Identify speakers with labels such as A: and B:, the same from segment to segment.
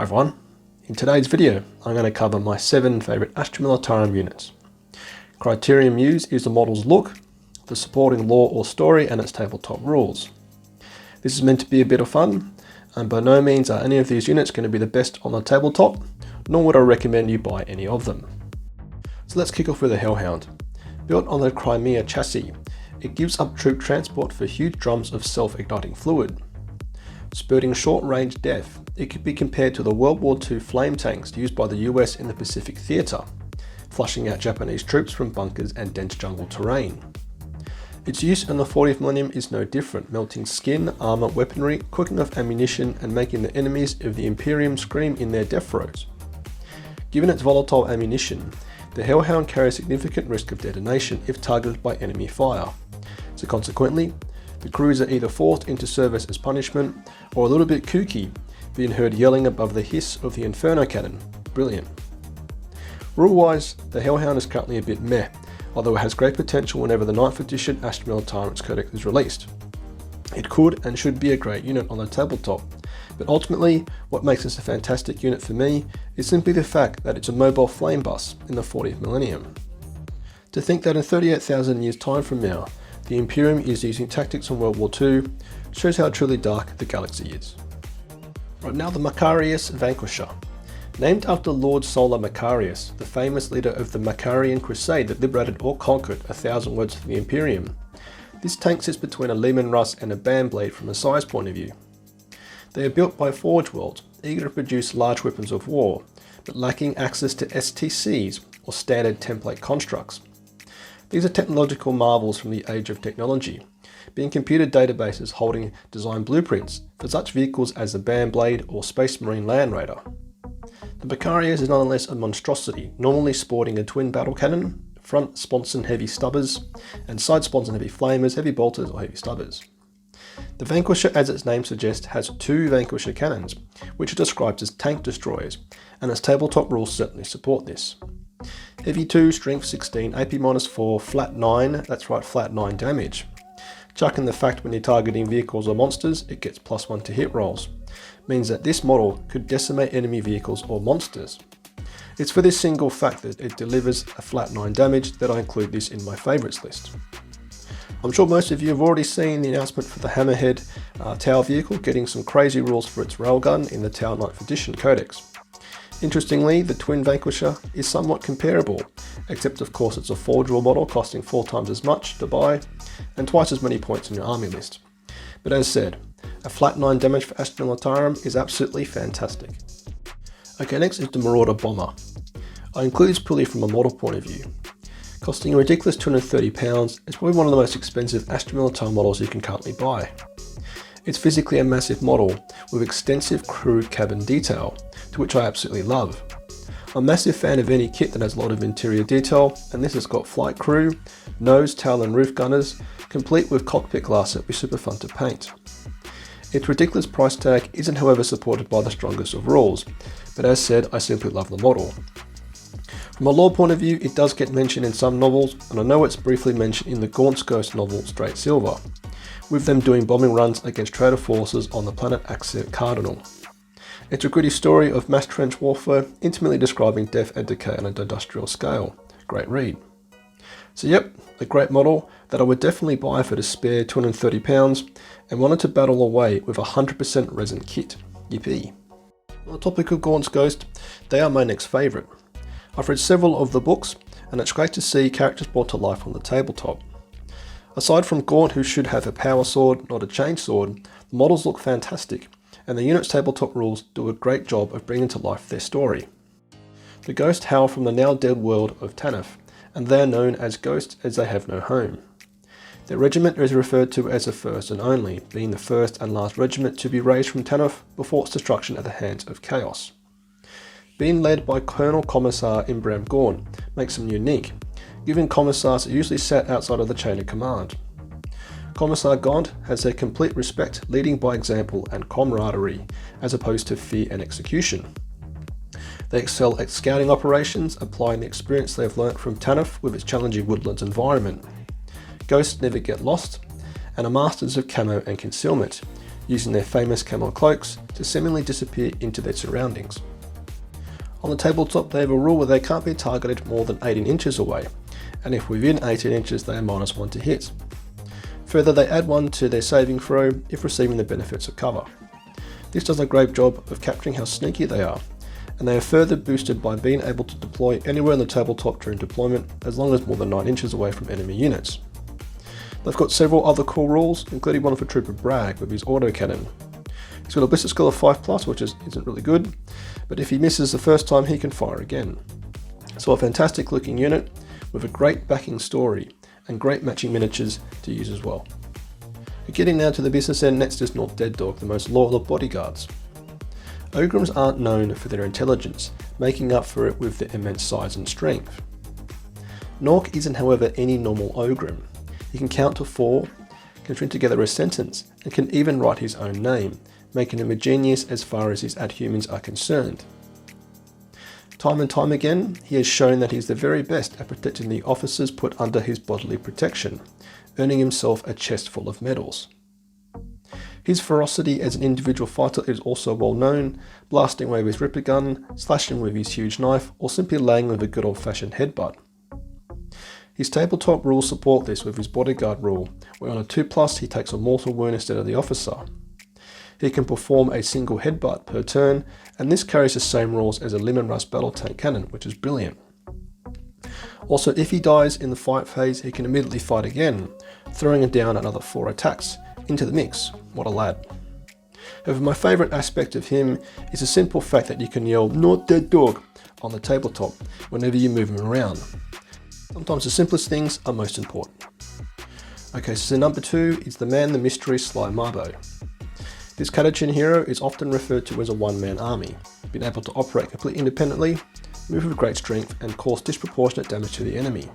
A: Hi everyone, in today's video I'm going to cover my 7 favourite Astra Militarum units. Criterium used is the model's look, the supporting lore or story and its tabletop rules. This is meant to be a bit of fun, and by no means are any of these units going to be the best on the tabletop, nor would I recommend you buy any of them. So let's kick off with the Hellhound. Built on the Crimea chassis, it gives up troop transport for huge drums of self-igniting fluid. Spurting short-range death, it could be compared to the World War II flame tanks used by the US in the Pacific Theatre, flushing out Japanese troops from bunkers and dense jungle terrain. Its use in the 40mm is no different, melting skin, armour, weaponry, cooking off ammunition and making the enemies of the Imperium scream in their death throes. Given its volatile ammunition, the Hellhound carries significant risk of detonation if targeted by enemy fire, so consequently, the crews are either forced into service as punishment or a little bit kooky, being heard yelling above the hiss of the Inferno cannon. Brilliant. Rule-wise, the Hellhound is currently a bit meh, although it has great potential whenever the 9th edition Astra Militarum Codex is released. It could and should be a great unit on the tabletop, but ultimately, what makes this a fantastic unit for me is simply the fact that it's a mobile flame bus in the 40th millennium. To think that in 38,000 years time from now, the Imperium is using tactics from World War II shows how truly dark the galaxy is. Right now, the Macarius Vanquisher. Named after Lord Solar Macarius, the famous leader of the Macarian Crusade that liberated or conquered 1,000 worlds of the Imperium, this tank sits between a Lehman Russ and a Bandblade from a size point of view. They are built by Forge Worlds, eager to produce large weapons of war, but lacking access to STCs or standard template constructs. These are technological marvels from the age of technology, being computer databases holding design blueprints for such vehicles as the Bandblade or Space Marine Land Raider. The Macarius is nonetheless a monstrosity, normally sporting a twin battle cannon, front sponson heavy stubbers, and side sponson heavy flamers, heavy bolters or heavy stubbers. The Vanquisher, as its name suggests, has 2 Vanquisher cannons, which are described as tank destroyers, and its tabletop rules certainly support this. Heavy 2, strength 16, AP-4, flat 9, that's right, flat 9 damage. Chuck in the fact when you're targeting vehicles or monsters, it gets +1 to hit rolls. Means that this model could decimate enemy vehicles or monsters. It's for this single fact that it delivers a flat 9 damage that I include this in my favourites list. I'm sure most of you have already seen the announcement for the Hammerhead Tau vehicle getting some crazy rules for its railgun in the Tau 9th edition codex. Interestingly, the Twin Vanquisher is somewhat comparable, except of course it's a Forge World model costing 4 times as much to buy and twice as many points in your army list. But as said, a flat 9 damage for Astra Militarum is absolutely fantastic. Okay, next is the Marauder Bomber. I include this purely from a model point of view. Costing a ridiculous £230, it's probably one of the most expensive Astra Militarum models you can currently buy. It's physically a massive model with extensive crew cabin detail, to which I absolutely love. I'm a massive fan of any kit that has a lot of interior detail, and this has got flight crew, nose, tail and roof gunners, complete with cockpit glass that will be super fun to paint. Its ridiculous price tag isn't however supported by the strongest of rules, but as said, I simply love the model. From a lore point of view, it does get mentioned in some novels, and I know it's briefly mentioned in the Gaunt's Ghost novel Straight Silver, with them doing bombing runs against traitor forces on the planet Axia Cardinal. It's a gritty story of mass trench warfare, intimately describing death and decay on an industrial scale. Great read. So yep, a great model that I would definitely buy for the spare £230 and wanted to battle away with a 100% resin kit. Yippee. On the topic of Gaunt's Ghost, they are my next favourite. I've read several of the books and it's great to see characters brought to life on the tabletop. Aside from Gaunt, who should have a power sword, not a chain sword, the models look fantastic, and the unit's tabletop rules do a great job of bringing to life their story. The ghosts hail from the now dead world of Tanith, and they are known as ghosts as they have no home. Their regiment is referred to as the First and Only, being the first and last regiment to be raised from Tanith before its destruction at the hands of Chaos. Being led by Colonel Commissar Imbram Gorn makes them unique, given commissars are usually sat outside of the chain of command. Commissar Gaunt has their complete respect, leading by example and camaraderie, as opposed to fear and execution. They excel at scouting operations, applying the experience they have learnt from Tanith with its challenging woodlands environment. Ghosts never get lost, and are masters of camo and concealment, using their famous camel cloaks to seemingly disappear into their surroundings. On the tabletop, they have a rule where they can't be targeted more than 18 inches away, and if within 18 inches they are -1 to hit. Further, they add 1 to their saving throw if receiving the benefits of cover. This does a great job of capturing how sneaky they are, and they are further boosted by being able to deploy anywhere on the tabletop during deployment as long as more than 9 inches away from enemy units. They've got several other cool rules, including one for Trooper Bragg with his autocannon. He's got a ballistic skill of 5+, which isn't really good, but if he misses the first time he can fire again. So a fantastic looking unit with a great backing story and great matching miniatures to use as well. Getting now to the business end, next is North Dead Dog, the most loyal of bodyguards. Ogryms aren't known for their intelligence, making up for it with their immense size and strength. Nork isn't however any normal Ogrym. He can count to 4, can string together a sentence, and can even write his own name, making him a genius as far as his adhumans are concerned. Time and time again, he has shown that he is the very best at protecting the officers put under his bodily protection, earning himself a chest full of medals. His ferocity as an individual fighter is also well known, blasting away with his ripper gun, slashing with his huge knife, or simply laying with a good old-fashioned headbutt. His tabletop rules support this with his bodyguard rule, where on a 2+ he takes a mortal wound instead of the officer. He can perform a single headbutt per turn, and this carries the same rules as a Lemon Rust battle tank cannon, which is brilliant. Also, if he dies in the fight phase, he can immediately fight again, throwing down another 4 attacks into the mix. What a lad. However, my favourite aspect of him is the simple fact that you can yell "Not Dead Dog" on the tabletop whenever you move him around. Sometimes the simplest things are most important. Okay, so number 2 is the Man the Mystery Sly Marbo. This Catachin hero is often referred to as a one-man army, being able to operate completely independently, move with great strength, and cause disproportionate damage to the enemy.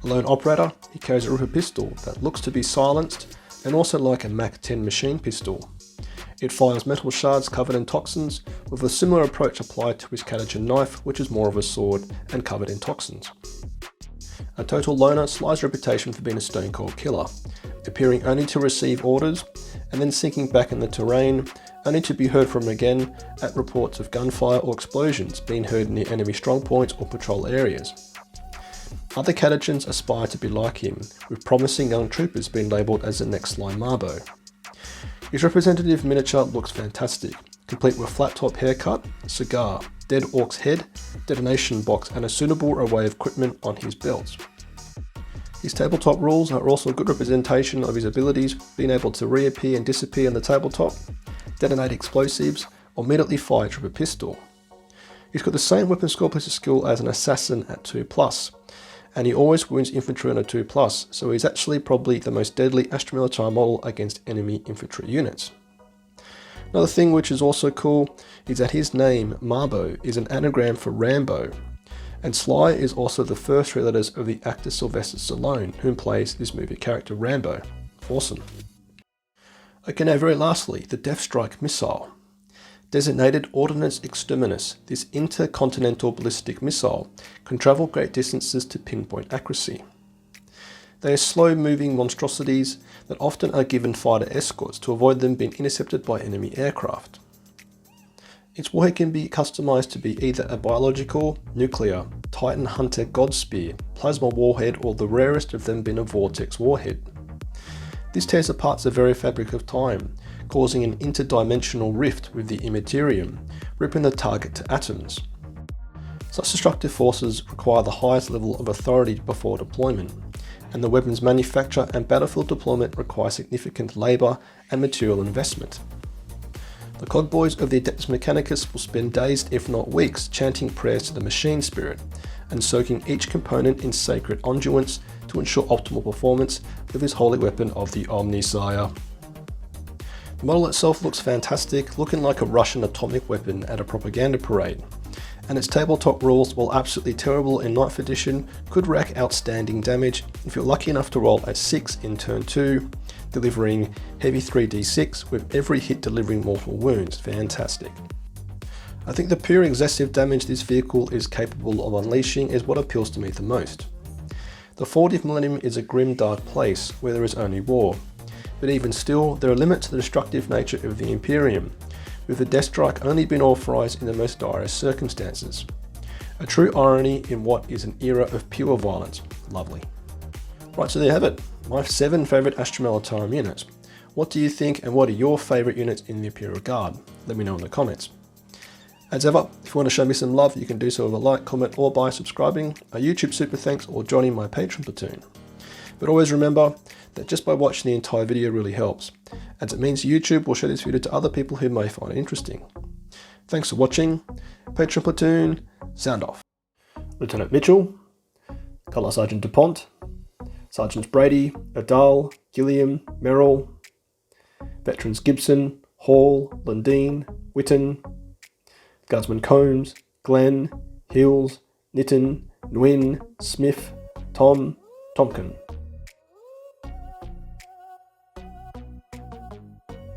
A: A lone operator, he carries a ripper pistol that looks to be silenced, and also like a Mach 10 machine pistol. It fires metal shards covered in toxins, with a similar approach applied to his Catachin knife, which is more of a sword and covered in toxins. A total loner, Sly's reputation for being a stone cold killer, appearing only to receive orders, and then sinking back in the terrain, only to be heard from again at reports of gunfire or explosions being heard near enemy strongpoints or patrol areas. Other Catachins aspire to be like him, with promising young troopers being labelled as the next Sly Marbo. His representative miniature looks fantastic, complete with flat top haircut, cigar, dead orc's head, detonation box, and a suitable array of equipment on his belt. His tabletop rules are also a good representation of his abilities, being able to reappear and disappear on the tabletop, detonate explosives, or immediately fire a pistol. He's got the same weapon score plus skill as an assassin at 2+, and he always wounds infantry on a 2+, so he's actually probably the most deadly Astra Militarum model against enemy infantry units. Another thing which is also cool is that his name, Marbo, is an anagram for Rambo, and Sly is also the first 3 letters of the actor Sylvester Stallone, who plays this movie character Rambo. Awesome. Okay, now very lastly, the Death Strike missile. Designated Ordnance Exterminus, this intercontinental ballistic missile can travel great distances to pinpoint accuracy. They are slow-moving monstrosities that often are given fighter escorts to avoid them being intercepted by enemy aircraft. Its warhead can be customized to be either a biological, nuclear, Titan Hunter Godspear, plasma warhead, or the rarest of them being a vortex warhead. This tears apart the very fabric of time, causing an interdimensional rift with the Imperium, ripping the target to atoms. Such destructive forces require the highest level of authority before deployment, and the weapon's manufacture and battlefield deployment require significant labour and material investment. The cogboys of the Adeptus Mechanicus will spend days, if not weeks, chanting prayers to the machine spirit, and soaking each component in sacred unguents to ensure optimal performance with his holy weapon of the Omnissiah. The model itself looks fantastic, looking like a Russian atomic weapon at a propaganda parade, and its tabletop rules, while absolutely terrible in 9th edition, could rack outstanding damage if you're lucky enough to roll a 6 in turn 2, delivering heavy 3d6 with every hit delivering mortal wounds. Fantastic. I think the pure excessive damage this vehicle is capable of unleashing is what appeals to me the most. The 40th millennium is a grim dark place where there is only war, but even still, there are limits to the destructive nature of the Imperium, with the death strike only being authorised in the most direst circumstances. A true irony in what is an era of pure violence. Lovely. Right, so there you have it. My 7 favourite Astra Militarum units. What do you think, and what are your favourite units in the Imperial Guard? Let me know in the comments. As ever, if you want to show me some love, you can do so with a like, comment, or by subscribing, a YouTube super thanks, or joining my Patreon platoon. But always remember that just by watching the entire video really helps, as it means YouTube will show this video to other people who may find it interesting. Thanks for watching. Patreon platoon, sound off. Lieutenant Mitchell, Colour Sergeant DuPont, Sergeants Brady, Adal, Gilliam, Merrill, Veterans Gibson, Hall, Lundeen, Witten, Guardsmen Combs, Glenn, Hills, Nitton, Nguyen, Smith, Tom, Tompkin.